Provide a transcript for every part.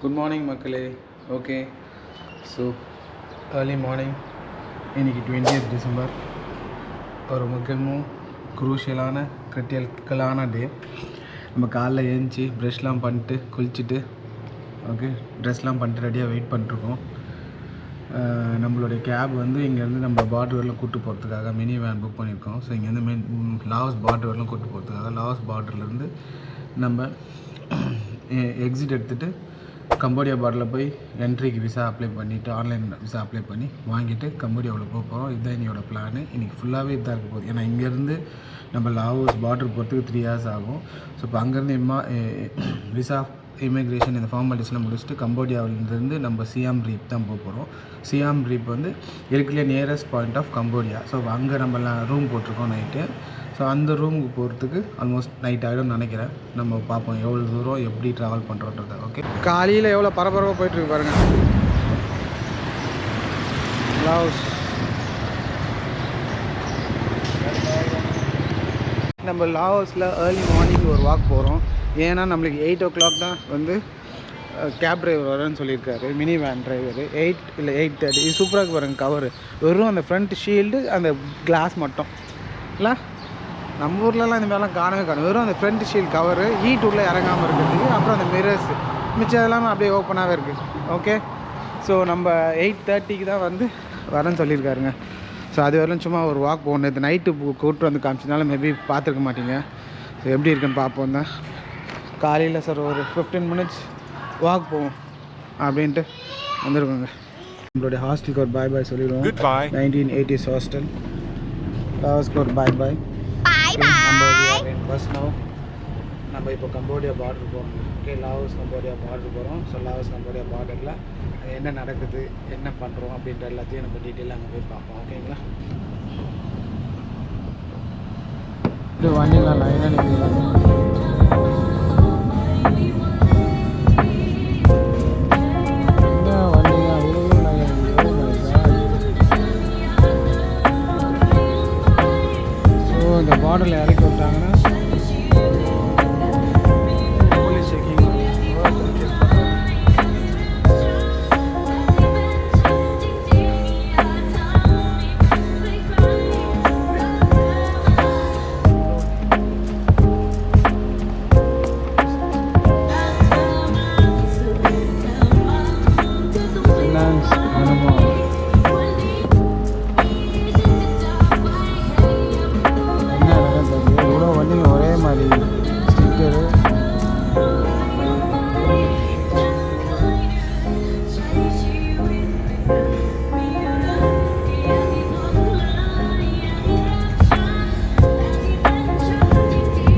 Good morning மக்களே. Okay, so early morning இன்றைக்கி 20th December. ஒரு முக்கியமும் குரூஷியலான கிரிட்டிக்கலான டே. நம்ம காலைல எழுந்துச்சி ப்ரெஷ்லாம் பண்ணிட்டு குளிச்சுட்டு ஓகே ட்ரெஸ்லாம் பண்ணிட்டு ரெடியாக வெயிட் பண்ணிட்டுருக்கோம். நம்மளுடைய கேப் வந்து இங்கேருந்து நம்ம பார்டர் வரலாம் கூப்பிட்டு போகிறதுக்காக மினி வேன் புக் பண்ணியிருக்கோம். ஸோ இங்கேருந்து லாஸ் பார்டர் வரலாம் கூப்பிட்டு போகிறதுக்காக லாஸ் பார்டர்லேருந்து நம்ம எக்ஸிட் எடுத்துகிட்டு கம்போடியா பார்டரில் போய் என்ட்ரிக்கு விசா அப்ளை பண்ணிவிட்டு ஆன்லைன் விசா அப்ளை பண்ணி வாங்கிட்டு கம்போடியாவில் போக போகிறோம். இதுதான் என்னோடய பிளானு. இன்றைக்கி ஃபுல்லாகவே இதாக இருக்க போகுது. ஏன்னா இங்கேருந்து நம்ம லாவோஸ் பார்டர் போகிறதுக்கு 3 hours ஆகும். ஸோ இப்போ அங்கேருந்து விசா இமிக்ரேஷன் இந்த ஃபார்மாலிட்டிஸ்லாம் முடிச்சுட்டு கம்போடியாவிலேருந்து நம்ம சியாம் ரீப் தான் போக போகிறோம். சியாம் ரீப் வந்து இருக்கிற nearest point of Cambodia. So அங்கே நம்ம ரூம் போட்டிருக்கோம் நைட்டு. ஸோ அந்த ரூமுக்கு போகிறதுக்கு ஆல்மோஸ்ட் நைட் ஆகிடும்னு நினைக்கிறேன். நம்ம பார்ப்போம் எவ்வளோ தூரம் எப்படி ட்ராவல் பண்ணுறோன்றதை. ஓகே, காலையில் எவ்வளோ பரபரப்பாக போயிட்டுருக்கு பாருங்கள். லாவோஸ் நம்ம லாவோஸில் ஏர்லி மார்னிங் ஒரு வாக் போகிறோம். ஏன்னா நம்மளுக்கு 8 o'clock தான் வந்து கேப் டிரைவர் வரேன்னு சொல்லியிருக்காரு. மினி வேன் டிரைவர் 8 இல்லை 8:30. இது சூப்பராக பாருங்கள் கவரு. வெறும் அந்த ஃப்ரண்ட் ஷீல்டு அந்த கிளாஸ் மட்டும் இல்லை. நம்ம ஊர்லலாம் இந்த மாதிரிலாம் காணும். வெறும் அந்த ஃப்ரண்ட் ஷீல்டு கவரு ஹீட் உள்ளே இறங்காமல் இருக்கிறதுக்கு, அப்புறம் அந்த மிரர்ஸ் மிச்சம் எல்லாமே அப்படியே ஓப்பனாகவே இருக்குது. ஓகே, ஸோ நம்ம 8:30க்கு தான் வந்து வரேன்னு சொல்லியிருக்காருங்க. ஸோ அது வரலாம் சும்மா ஒரு வாக் போகணும். இது நைட்டு கூப்பிட்டு வந்து காமிச்சதுனால மேபி பார்த்துருக்க மாட்டீங்க. ஸோ எப்படி இருக்குன்னு பார்ப்போம் தான். காலையில் சார் ஒரு 15 minutes வாக் போவோம் அப்படின்ட்டு வந்துருக்கோங்க. நம்மளுடைய ஹாஸ்டலுக்கு ஒரு பாய் பாய் சொல்லிடுவோம். 1980s ஹாஸ்டல் லாவோஸ்க்கு ஒரு பாய் பாய். பஸ் நம்ம இப்போ கம்போடியா பார்டர் போகிறோம். ஓகே, லாவோஸ் கம்போடியா பார்டர் போகிறோம். ஸோ லாவோஸ் கம்போடியா பார்டரில் என்ன நடக்குது, என்ன பண்ணுறோம் அப்படின்ற எல்லாத்தையும் நம்ம டீட்டெயிலாக அங்கே போய் பார்ப்போம். ஓகேங்களா, இது வண்டியில் லைனாக நிற்கலாம். இந்த பார்டரில் இறக்கி விட்டாங்கன்னா போலீஸ் செக்கிங்.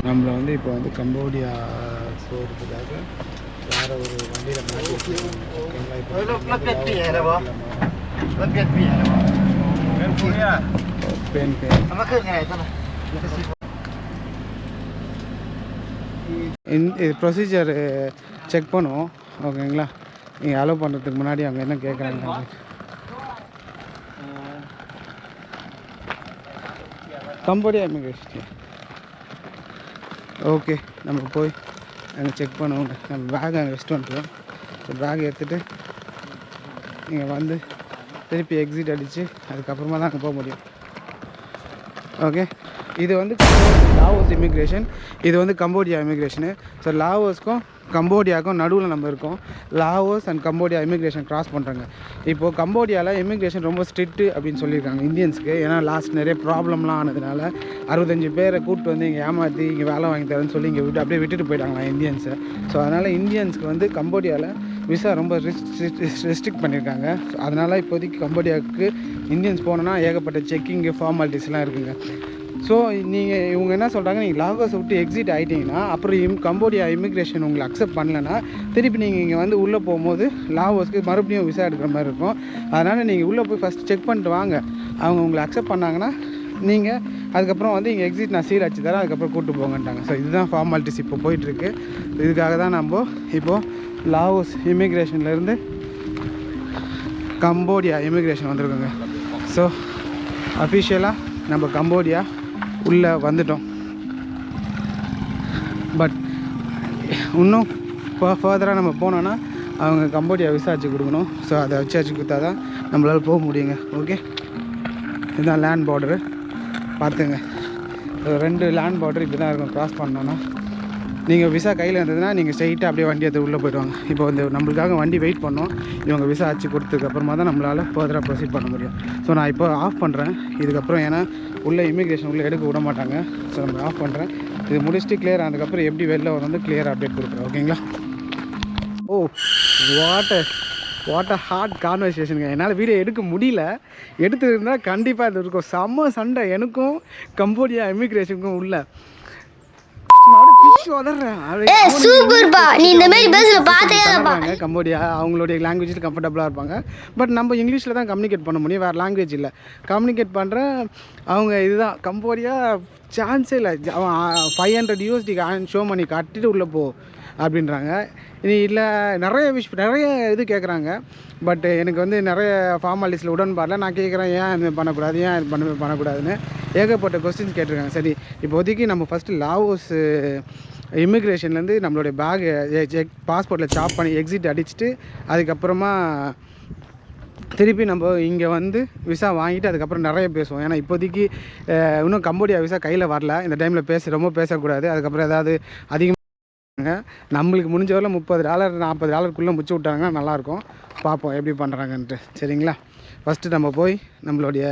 நம்மளை வந்து இப்போ வந்து கம்போடியா போகிறதுக்காக வேறு ஒரு வண்டியில் மாட்டி ப்ரொசீஜர் செக் பண்ணுவோம். ஓகேங்களா, நீங்கள் அலோவ் பண்ணுறதுக்கு முன்னாடி அவங்க என்ன கேட்குறாங்க. Cambodia immigration. ஓகே, நம்ம போய் அங்கே செக் பண்ணுவோம். நம்ம பேக் அங்கே வச்சுட்டு வந்துடுவோம். ஸோ பேக் எடுத்துகிட்டு நீங்கள் வந்து திருப்பி எக்ஸிட் அடித்து அதுக்கப்புறமா தான் அங்கே போக முடியும். ஓகே, இது வந்து லாவோஸ் இமிக்ரேஷன், இது வந்து கம்போடியா இமிக்ரேஷனு. ஸோ லாவோஸ்க்கும் கம்போடியாவுக்கும் நடுவில் நம்ம இருக்கோம். Laos and Cambodia immigration cross பண்ணுறாங்க. இப்போது கம்போடியாவில் இமிக்ரேஷன் ரொம்ப ஸ்ட்ரிக்ட்டு அப்படின்னு சொல்லியிருக்காங்க இந்தியன்ஸுக்கு. ஏன்னா லாஸ்ட் நிறைய ப்ராப்ளம்லாம் ஆனதுனால 65 பேரை கூப்பிட்டு வந்து இங்கே ஏமாற்றி இங்கே வேலை வாங்கி தரேன்னு சொல்லி இங்கே அப்படியே விட்டுட்டு போயிட்டாங்களா இந்தியன்ஸை. ஸோ அதனால் இந்தியன்ஸுக்கு வந்து கம்போடியாவில் விசா ரொம்ப ரெஸ்ட்ரிக்ட் பண்ணியிருக்காங்க. ஸோ அதனால் இப்போதைக்கு கம்போடியாவுக்கு இந்தியன்ஸ் போனோன்னா ஏகப்பட்ட செக்கிங்கு ஃபார்மாலிட்டிஸ்லாம் இருக்குங்க. ஸோ இவங்க என்ன சொல்கிறாங்க, நீங்கள் லாவோஸை விட்டு எக்ஸிட் ஆகிட்டிங்கன்னா அப்புறம் கம்போடியா இமிக்ரேஷன் உங்களை அக்செப்ட் பண்ணலைன்னா திருப்பி நீங்கள் இங்கே வந்து உள்ளே போகும்போது லாவோஸ்க்கு மறுபடியும் விசா எடுக்கிற மாதிரி இருக்கும். அதனால் நீங்கள் உள்ளே போய் ஃபஸ்ட் செக் பண்ணிட்டு வாங்க. அவங்க உங்களை அக்செப்ட் பண்ணாங்கன்னா நீங்கள் அதுக்கப்புறம் வந்து இங்கே எக்ஸிட் நான் சீல் அடிச்சு தரேன், அதுக்கப்புறம் கூப்பிட்டு போங்கன்ட்டாங்க. ஸோ இதுதான் ஃபார்மாலிட்டிஸ் இப்போ போயிட்டுருக்கு. இதுக்காக தான் நம்ம இப்போது லாவோஸ் இமிக்ரேஷன்லேருந்து கம்போடியா இமிக்ரேஷன் வந்திருக்கோங்க. ஸோ அஃபிஷியலாக நம்ம கம்போடியா உள்ளே வந்துட்டோம். பட் இன்னும் ஃபர்தராக நம்ம போனோன்னா அவங்க கம்போடியா விசாரிச்சு கொடுக்கணும். ஸோ அதை வச்சு கொடுத்தா தான் நம்மளால் போக முடியுங்க. ஓகே, இதுதான் லேண்ட் பார்டரு பார்த்துங்க. 2 லேண்ட் பார்டர் இப்படி தான் இருக்கும். க்ராஸ் பண்ணோன்னா நீங்கள் விசா கையில் இருந்ததுன்னா நீங்கள் ஸ்ட்ரைட்டாக அப்படியே வண்டி எடுத்து உள்ளே போய்டுவாங்க. இப்போ வந்து நம்மளுக்காக வண்டி வெயிட் பண்ணோம். இவங்க விசா ஆச்சு கொடுத்ததுக்கப்புறமா தான் நம்மளால் ஃபர்தராக ப்ரொசீட் பண்ண முடியும். ஸோ நான் இப்போ ஆஃப் பண்ணுறேன் இதுக்கப்புறம். ஏன்னா உள்ளே இமிக்ரேஷன் உள்ளே எடுக்க விட மாட்டாங்க. ஸோ நம்ம ஆஃப் பண்ணுறேன். இது முடிச்சுட்டு கிளியர் ஆனதுக்கப்புறம் எப்படி வெளில வர வந்து கிளியர் அப்டேட் கொடுக்குறேன். ஓகேங்களா? ஓ வாட் அ ஹார்ட் கான்வர்சேஷனுங்க. என்னால் வீடியோ எடுக்க முடியல. எடுத்துருந்தால் கண்டிப்பாக இது இருக்கும். செம்ம சண்டை எனக்கும் கம்போடியா இமிக்ரேஷனுக்கும் உள்ள. கம்போடியா அவங்களுடைய லாங்குவேஜில் கம்ஃபர்டபுளாக இருப்பாங்க. பட் நம்ம இங்கிலீஷில் தான் கம்யூனிகேட் பண்ண முடியும், வேறு லாங்குவேஜ் இல்லை. கம்யூனிகேட் பண்ணுறேன் அவங்க இதுதான் கம்போடியா சான்ஸே இல்லை. அவன் $500 USD ஷோ பண்ணி கட்டிட்டு உள்ளே போ அப்படின்றாங்க. இனி இல்லை நிறைய இது கேட்குறாங்க. பட் எனக்கு வந்து நிறைய ஃபார்மாலிட்டிஸில் உடன்பாடில் நான் கேட்குறேன், ஏன் இது பண்ணக்கூடாது, ஏன் இது பண்ணக்கூடாதுன்னு ஏகப்பட்ட கொஸ்டின்ஸ் கேட்டிருக்காங்க. சரி, இப்போதைக்கு நம்ம ஃபஸ்ட்டு லாவோஸ் இமிக்ரேஷன்லேருந்து நம்மளுடைய பேக் பாஸ்போர்ட்டில் சாப் பண்ணி எக்ஸிட் அடிச்சுட்டு அதுக்கப்புறமா திருப்பி நம்ம இங்கே வந்து விசா வாங்கிட்டு அதுக்கப்புறம் நிறைய பேசுவோம். ஏன்னா இப்போதைக்கு இன்னும் கம்போடியா விசா கையில் வரல. இந்த டைமில் ரொம்ப பேசக்கூடாது. அதுக்கப்புறம் ஏதாவது அதிகமாக நம்மளுக்கு முடிஞ்ச வரல $30 $40 முடிச்சு விட்டாங்கன்னா நல்லாயிருக்கும். பார்ப்போம் எப்படி பண்ணுறாங்கன்ட்டு. சரிங்களா? ஃபஸ்ட்டு நம்ம போய் நம்மளுடைய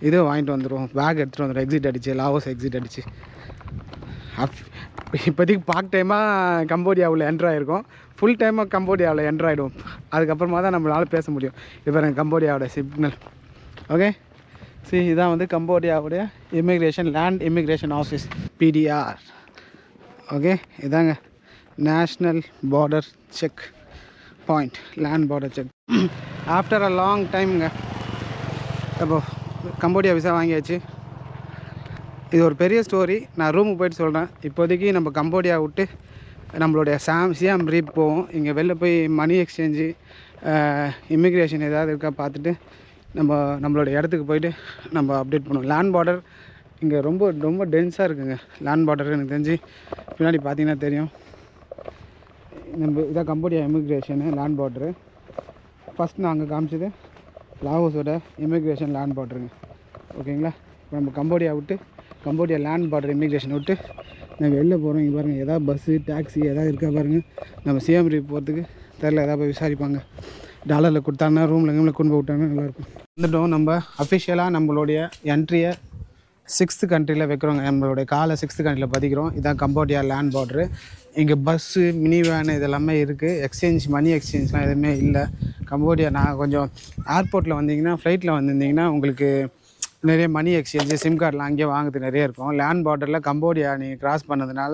இது வாங்கிட்டு வந்துடுவோம். பேக் எடுத்துகிட்டு வந்துடுவோம். எக்ஸிட் அடிச்சு லாவோஸ் எக்ஸிட் அடிச்சு இப்போதைக்கு பார்ட் டைமாக கம்போடியாவில் என்ட்ராயிருக்கும். ஃபுல் டைமாக கம்போடியாவில் என்ட்ராயிடுவோம். அதுக்கப்புறமா தான் நம்மளால் பேச முடியும். இப்போ கம்போடியாவோட சிக்னல். ஓகே, சரி, இதான் வந்து கம்போடியாவுடைய land immigration office PDR. Okay, இதாங்க national border check point, land border check. After a long டைமுங்க அப்போது கம்போடியா விசா வாங்கியாச்சு. இது ஒரு பெரிய ஸ்டோரி. நான் ரூமுக்கு போய்ட்டு சொல்கிறேன். இப்போதைக்கு நம்ம கம்போடியா விட்டு நம்மளுடைய சியாம் ரீப் போவோம். இங்கே வெளில போய் மணி எக்ஸ்சேஞ்சு இமிக்ரேஷன் ஏதாவது இருக்கா பார்த்துட்டு நம்மளோட இடத்துக்கு போய்ட்டு நம்ம அப்டேட் பண்ணுவோம். லேண்ட் பார்டர் இங்கே ரொம்ப டென்ஸாக இருக்குங்க. லேண்ட் பார்டர் எனக்கு தெரிஞ்சு பின்னாடி பார்த்தீங்கன்னா தெரியும். நம்ம இதான் கம்போடியா இமிக்ரேஷனு லேண்ட் பார்டரு. ஃபஸ்ட் நான் அங்கே காமிச்சது லாவோஸோட இமிக்ரேஷன் லேண்ட் பார்டருங்க. ஓகேங்களா? இப்போ நம்ம கம்போடியா லேண்ட் பார்டர் இமிக்ரேஷன் விட்டு நாங்கள் வெளில போகிறோம். இங்கே பாருங்கள், எதாவது பஸ்ஸு டாக்ஸி எதாவது இருக்கா பாருங்கள். நம்ம சிஎம் ரீப் போகிறதுக்கு தெரில, எதாவது போய் விசாரிப்பாங்க. டாலரில் கொடுத்தாங்கன்னா ரூமில் கொண்டு போய் விட்டாங்கன்னா நல்லாயிருக்கும். வந்துட்டோம். நம்ம அஃபிஷியலாக நம்மளுடைய என்ட்ரியை 6th கண்ட்ரியில் வைக்கிறோங்க. நம்மளுடைய காலை 6th கண்ட்ரியில் பதிக்கிறோம். இதுதான் கம்போடியா லேண்ட் பார்டரு. இங்கே பஸ்ஸு மினி வேனு இதெல்லாமே இருக்குது. மணி எக்ஸ்சேஞ்ச்லாம் எதுவுமே இல்லை கம்போடியா. நான் கொஞ்சம் ஏர்போர்ட்டில் வந்தீங்கன்னா, ஃப்ளைட்டில் வந்திருந்தீங்கன்னா உங்களுக்கு நிறைய மணி எக்ஸ்சேஞ்சு சிம் கார்டெலாம் அங்கேயே வாங்குறது நிறைய இருக்கும். லேண்ட் பார்டரில் கம்போடியா நீங்கள் கிராஸ் பண்ணதுனால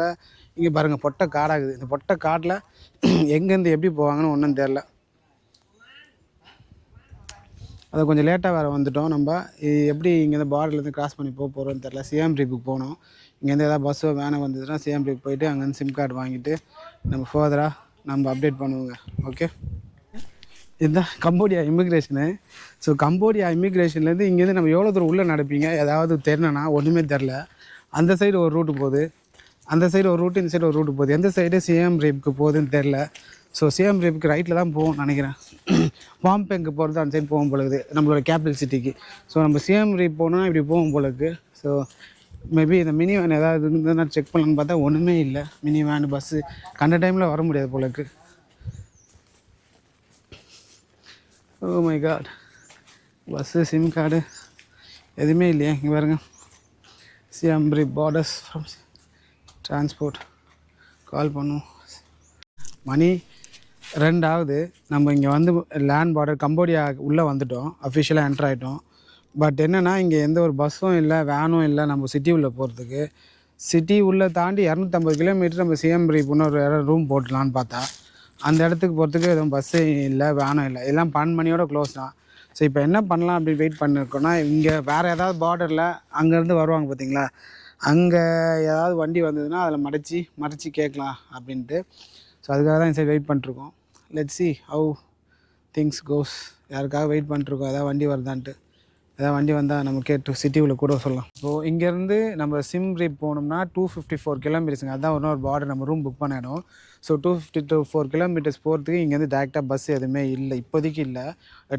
இங்கே பாருங்கள் பொட்டை காடாகுது. இந்த பொட்டை காட்டில் எங்கேருந்து எப்படி போவாங்கன்னு ஒன்றும் தெரில. அதை கொஞ்சம் லேட்டாக வேறு வந்துவிட்டோம். நம்ம எப்படி இங்கேருந்து பார்டர்லேருந்து கிராஸ் பண்ணி போகிறோன்னு தெரில. சிஎம் ரீப்புக்கு போகணும். இங்கேருந்து எதாவது பஸ்ஸோ வேனை வந்ததுன்னா சிஎம் ரீப் போயிட்டு அங்கேருந்து சிம் கார்டு வாங்கிட்டு நம்ம ஃபர்தராக நம்ம அப்டேட் பண்ணுவோங்க. ஓகே, இதுதான் கம்போடியா இமிக்ரேஷனு. ஸோ கம்போடியா இமிக்ரேஷன்லேருந்து இங்கேருந்து நம்ம எவ்வளோ தூரம் உள்ளே நடப்பீங்க ஏதாவது தெரியணுன்னா ஒன்றுமே தெரில. அந்த சைடு ஒரு ரூட்டு போகுது, அந்த சைடு ஒரு ரூட்டு, இந்த சைடு ஒரு ரூட்டு போகுது. எந்த சைடு சிஎம் ரீப்புக்கு போகுதுன்னு தெரில. ஸோ சிஎம் ரீப்புக்கு ரைட்டில் தான் போகும்னு நினைக்கிறேன். பாம்பேக்கு போகிறது அந்த சைடு போகும் போலுது, நம்மளோட கேபிட்டல் சிட்டிக்கு. ஸோ நம்ம சிஎம் ரீப் போகணுன்னா இப்படி போகும் போலுக்கு. ஸோ மேபி இந்த மினி வேன் ஏதாவது இருந்ததுன்னா செக் பண்ணலான்னு பார்த்தா ஒன்றுமே இல்லை. மினி வேன் பஸ்ஸு கண்ட டைமில் வர முடியாது போலக்கு. Oh my god, bus sim card எதுவுமே இல்லையே. இங்கே பாருங்க, Siem Reap borders from transport call பண்ணுவோம். மணி 2 ஆகுது. நம்ம இங்கே வந்து லேண்ட் பார்டர் கம்போடியா உள்ளே வந்துவிட்டோம். அஃபிஷியலாக என்ட்ரு ஆகிட்டோம். பட் என்னென்னா இங்கே எந்த ஒரு பஸ்ஸும் இல்லை, வேனும் இல்லை நம்ம சிட்டி உள்ளே போகிறதுக்கு. சிட்டி உள்ளே தாண்டி 250 கிலோமீட்டர் நம்ம சிஎம் ரீப் இன்னொரு ரூம் போட்டலான்னு பார்த்தா அந்த இடத்துக்கு போகிறதுக்கு எதுவும் பஸ்ஸு இல்லை, வேனும் இல்லை. எல்லாம் 12 மணியோட க்ளோஸ் தான். ஸோ இப்போ என்ன பண்ணலாம் அப்படி வெயிட் பண்ணியிருக்கோன்னா, இங்கே வேறு ஏதாவது பார்டரில் அங்கேருந்து வருவாங்க பார்த்தீங்களா, அங்கே ஏதாவது வண்டி வந்ததுன்னா அதில் மறைச்சி கேட்கலாம் அப்படின்ட்டு. ஸோ அதுக்காக தான் இந்த சைடு வெயிட் பண்ணிட்டுருக்கோம். Let's see how things goes. யாருக்காக வெயிட் பண்ணிட்டுருக்கோம், ஏதாவது வண்டி வருதான்ட்டு. ஏதாவது வண்டி வந்தால் நம்ம கேட்டு சிட்டிக்குள்ளே கூட சொல்லலாம். ஸோ இங்கேருந்து நம்ம சிம் ரீப் போனோம்னா 254 கிலோமீட்டர்ஸுங்க. அதுதான் இன்னொரு பார்டர் நம்ம ரூம் புக் பண்ண இடம். ஸோ 254 கிலோமீட்டர்ஸ் போகிறதுக்கு இங்கேருந்து டேரெக்டாக பஸ் எதுவுமே இல்லை, இப்போதைக்கு இல்லை.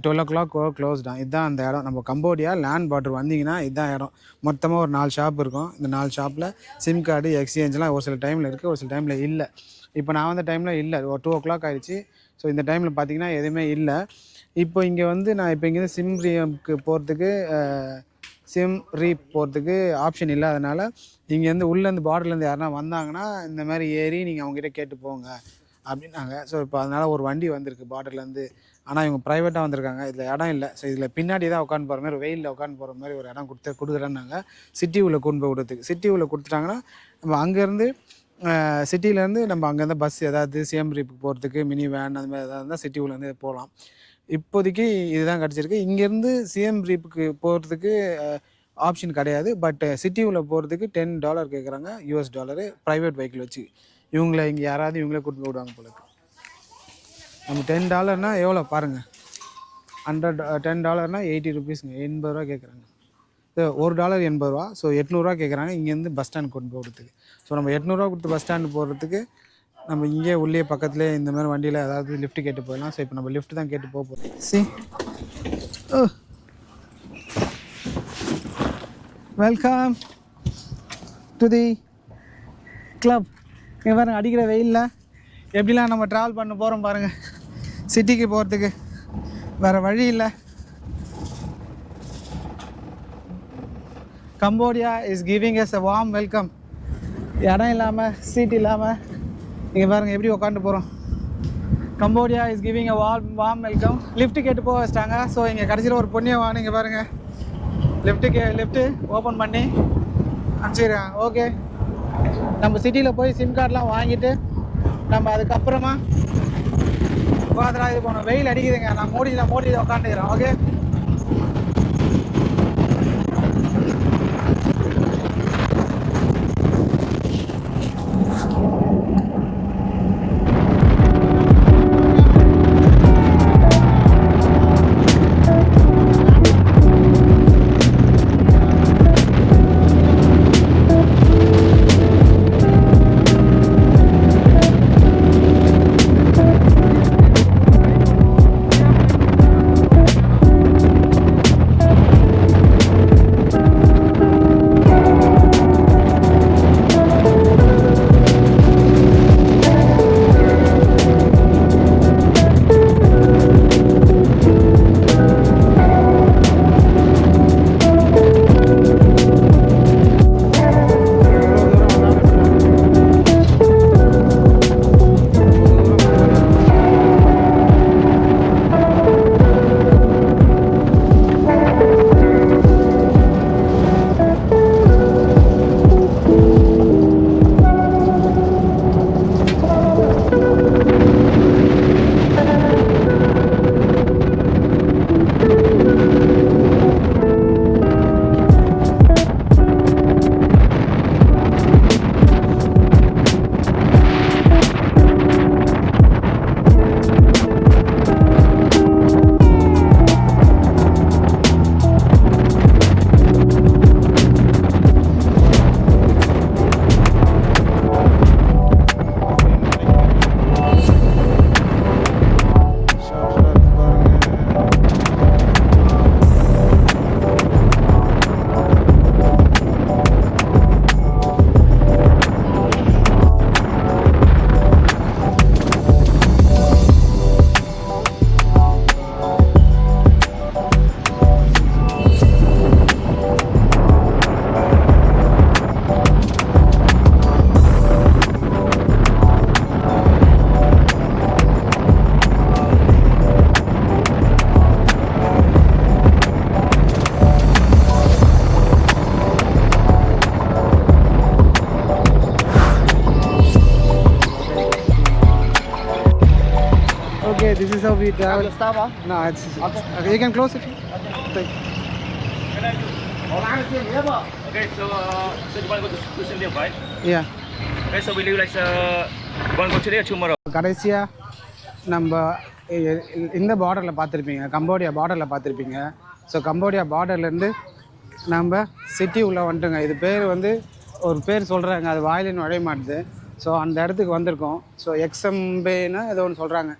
12 o'clock க்ளோஸ் தான். இதுதான் அந்த இடம். நம்ம கம்போடியா லேண்ட் பார்டர் வந்தீங்கன்னா இதுதான் இடம். மொத்தமாக ஒரு 4 ஷாப் இருக்கும். இந்த 4 ஷாப்பில் சிம் கார்டு எக்ஸ்சேஞ்செலாம் ஒரு சில டைமில் இருக்குது, ஒரு சில டைமில் இல்லை. இப்போ நான் வந்த டைமில் இல்லை, ஒரு 2 o'clock ஆகிடுச்சு. ஸோ இந்த டைமில் பார்த்தீங்கன்னா எதுவுமே இல்லை. இப்போ இங்கே வந்து நான் இப்போ இங்கேருந்து சிம் ரீப்க்கு போகிறதுக்கு சிம் ரீப் போகிறதுக்கு ஆப்ஷன் இல்லாதனால இங்கேருந்து உள்ளேருந்து பார்டர்லேருந்து யாருனா வந்தாங்கன்னா இந்த மாதிரி ஏறி நீங்கள் அவங்ககிட்ட கேட்டு போங்க அப்படின்னாங்க. ஸோ இப்போ அதனால் ஒரு வண்டி வந்திருக்கு பார்டர்லேருந்து. ஆனால் இவங்க ப்ரைவேட்டாக வந்திருக்காங்க, இதில் இடம் இல்லை. ஸோ இதில் பின்னாடி தான் உட்காந்து போகிற மாதிரி, வெயிலில் உட்காந்து போகிற மாதிரி ஒரு இடம் கொடுக்குறேன்னாங்க. சிட்டி உள்ள கொண்டு போய் விடுறதுக்கு. சிட்டி உள்ள கொடுத்துட்டாங்கன்னா நம்ம அங்கேருந்து சிட்டியிலேருந்து நம்ம அங்கேருந்து பஸ் ஏதாவது சிஎம் ரீப்புக்கு போகிறதுக்கு மினி வேன் அந்த மாதிரி ஏதாவது இருந்தால் சிட்டி உள்ளேருந்து போகலாம். இப்போதைக்கு இதுதான் கிடச்சிருக்கு. இங்கேருந்து சிஎம் ரீப்புக்கு போகிறதுக்கு ஆப்ஷன் கிடையாது. பட் சிட்டிக்குள்ளே போகிறதுக்கு $10 கேட்குறாங்க, US$, ப்ரைவேட் வெஹிக்கிள் வச்சு. இவங்கள இங்கே யாராவது இவங்களே கூட்டு போய் விடுவாங்க போல. நம்ம $10 எவ்வளோ பாருங்கள், $10 80 rupeesங்க, $80 கேட்குறாங்க. $1 $80. ஸோ $800 கேட்குறாங்க இங்கேருந்து பஸ் ஸ்டாண்ட் கொண்டு போகிறதுக்கு. ஸோ நம்ம $800 கொடுத்து பஸ் ஸ்டாண்டு போகிறதுக்கு நம்ம இங்கே உள்ளே பக்கத்துலேயே இந்த மாதிரி வண்டியில் ஏதாவது லிஃப்ட் கேட்டு போயிடலாம். ஸோ இப்போ நம்ம லிஃப்ட் தான் கேட்டு போக போகிறோம். Welcome to the club. இங்கே பாருங்கள், அடிக்கிற வெயிலில் எப்படிலாம் நம்ம ட்ராவல் பண்ண போகிறோம் பாருங்கள். சிட்டிக்கு போகிறதுக்கு வேறு வழி இல்லை. Cambodia is giving us a warm welcome. இடம் இல்லாமல், சீட் இல்லாமல் இங்கே பாருங்கள் எப்படி உட்காந்து போகிறோம். Cambodia is giving a warm welcome. Lift கேட்டு போக வச்சிட்டாங்க. ஸோ இங்கே கடைசியில் ஒரு பொண்ணியை வாங்க, இங்கே பாருங்கள் லிஃப்ட்டு ஓப்பன் பண்ணி அனுப்பிச்சிடுறாங்க. ஓகே, நம்ம சிட்டியில் போய் சிம் கார்டெலாம் வாங்கிட்டு நம்ம அதுக்கப்புறமா இது போனோம். வெயில் அடிக்குதுங்க, நான் மோடி உட்காந்துக்கிறேன். Okay, this is how we travel. No, it's okay. You can close it. Thank you. Okay, so you want to go to St. right? Yeah. Okay, so we leave like you want to go today or tomorrow? கடைசியாக நம்ம இந்த பார்டரில் பார்த்துருப்பீங்க, Cambodia பார்டரில் பார்த்துருப்பீங்க. So Cambodia பார்டர்லேருந்து நம்ம city உள்ளே வந்துட்டோங்க. இது பேர் வந்து ஒரு பேர் சொல்கிறாங்க, அது வாயிலின் நுழைய மாட்டுது. ஸோ அந்த இடத்துக்கு வந்திருக்கோம். ஸோ எக்ஸம்பேன்னு ஏதோ ஒன்று சொல்கிறாங்க.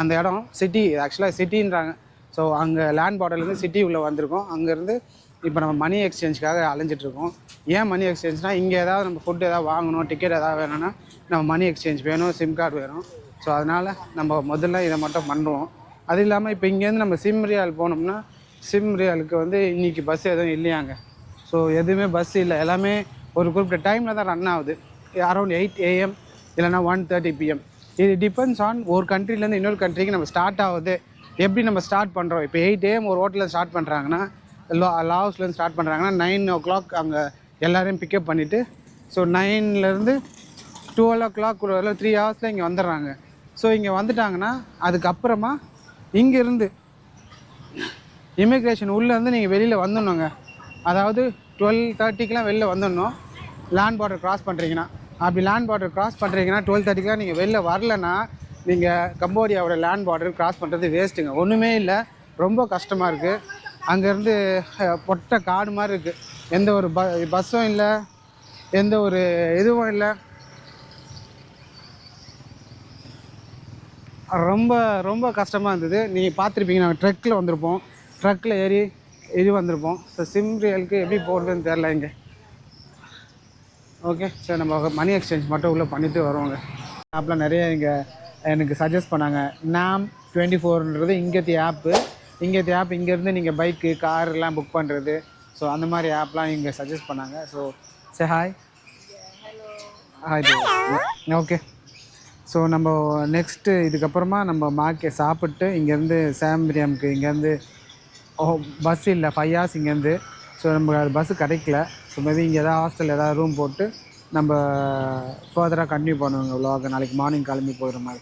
அந்த இடம் சிட்டி, ஆக்சுவலாக சிட்டின்றாங்க. ஸோ அங்கே லேண்ட் பார்டர்லேருந்து சிட்டி உள்ளே வந்திருக்கோம். அங்கேருந்து இப்போ நம்ம மணி எக்ஸ்சேஞ்சுக்காக அலைஞ்சிட்ருக்கோம். ஏன் மணி எக்ஸ்சேஞ்ச்னால், இங்கே ஏதாவது நம்ம ஃபுட்டு ஏதாவது வாங்கணும், டிக்கெட் ஏதாவது வேணும்னா நம்ம மணி எக்ஸ்சேஞ்ச் வேணும், சிம் கார்டு வேணும். ஸோ அதனால் நம்ம முதல்ல இதை மட்டும் பண்ணுறோம். அது இல்லாமல் இப்போ இங்கேருந்து நம்ம சிம் ரியால் போனோம்னா, சிம் ரியாலுக்கு வந்து இன்றைக்கி பஸ் எதுவும் இல்லையாங்க. ஸோ எதுவுமே பஸ் இல்லை, எல்லாமே ஒரு குறிப்பிட்ட டைமில் தான் ரன் ஆகுது. அரௌண்ட் 8 AM இல்லைனா 1:30 PM. இது டிபெண்ட்ஸ் ஆன் ஒரு கண்ட்ரிலேருந்து இன்னொரு கண்ட்ரிக்கு நம்ம ஸ்டார்ட் ஆகுது. எப்படி நம்ம ஸ்டார்ட் பண்ணுறோம். இப்போ 8 AM ஒரு ஹோட்டலில் ஸ்டார்ட் பண்ணுறாங்கன்னா, லாஸ்லேருந்து ஸ்டார்ட் பண்ணுறாங்கன்னா 9 o'clock அங்கே எல்லோரையும் பிக்கப் பண்ணிவிட்டு, ஸோ 9லேருந்து 12 o'clock ஒரு 3 hours இங்கே வந்துடுறாங்க. ஸோ இங்கே வந்துட்டாங்கன்னா அதுக்கப்புறமா இங்கேருந்து இமிக்ரேஷன் உள்ளேருந்து நீங்கள் வெளியில் வந்துடணுங்க. அதாவது 12:30க்கெலாம் வெளில வந்துடணும். லேண்ட் பார்டர் க்ராஸ் பண்ணுறீங்கன்னா, அப்படி லேண்ட் பார்டர் க்ராஸ் பண்ணுறீங்கன்னா 12:30க்கெலாம் நீங்கள் வெளில வரலன்னா நீங்கள் கம்போடியாவோட லேண்ட் பார்டர் க்ராஸ் பண்ணுறது வேஸ்ட்டுங்க. ஒன்றுமே இல்லை, ரொம்ப கஷ்டமாக இருக்குது. அங்கேருந்து பொட்டை காடு மாதிரி இருக்குது. எந்த ஒரு பஸ்ஸும் இல்லை, எந்த ஒரு இதுவும் இல்லை. ரொம்ப ரொம்ப கஷ்டமாக இருந்தது. நீங்கள் பார்த்துருப்பீங்க, நாங்கள் ட்ரக்கில் வந்திருப்போம், ட்ரக்கில் ஏறி இது வந்திருப்போம். ஸோ சிம் ரியலுக்கு எப்படி போகிறதுன்னு தெரில இங்கே. ஓகே, சரி நம்ம மணி எக்ஸ்சேஞ்ச் மட்டும் உள்ளே பண்ணிவிட்டு வருவோங்க. ஆப்லாம் நிறைய இங்கே எனக்கு சஜஸ்ட் பண்ணாங்க. நாம் 24ன்றது இங்கேத்தி ஆப்பு. இங்கேத்தி ஆப் இங்கேருந்து நீங்கள் பைக்கு கார்லாம் புக் பண்ணுறது. ஸோ அந்த மாதிரி ஆப்லாம் இங்கே சஜஸ்ட் பண்ணாங்க. So say hi. Hi. Okay, so நம்ம நெக்ஸ்ட்டு இதுக்கப்புறமா நம்ம சாப்பிட்டு இங்கேருந்து சாம்பிரியம்க்கு இங்கேருந்து பஸ் இல்லை 5 hours இங்கேருந்து. ஸோ நமக்கு அது பஸ்ஸு கிடைக்கல. ஸோ மேபி இங்கே எதாவது ஹாஸ்டல் ஏதாவது ரூம் போட்டு நம்ம ஃபர்தராக கண்டினியூ பண்ணுவோங்க விலாக். நாளைக்கு மார்னிங் கிளம்பி போகிற மாதிரி.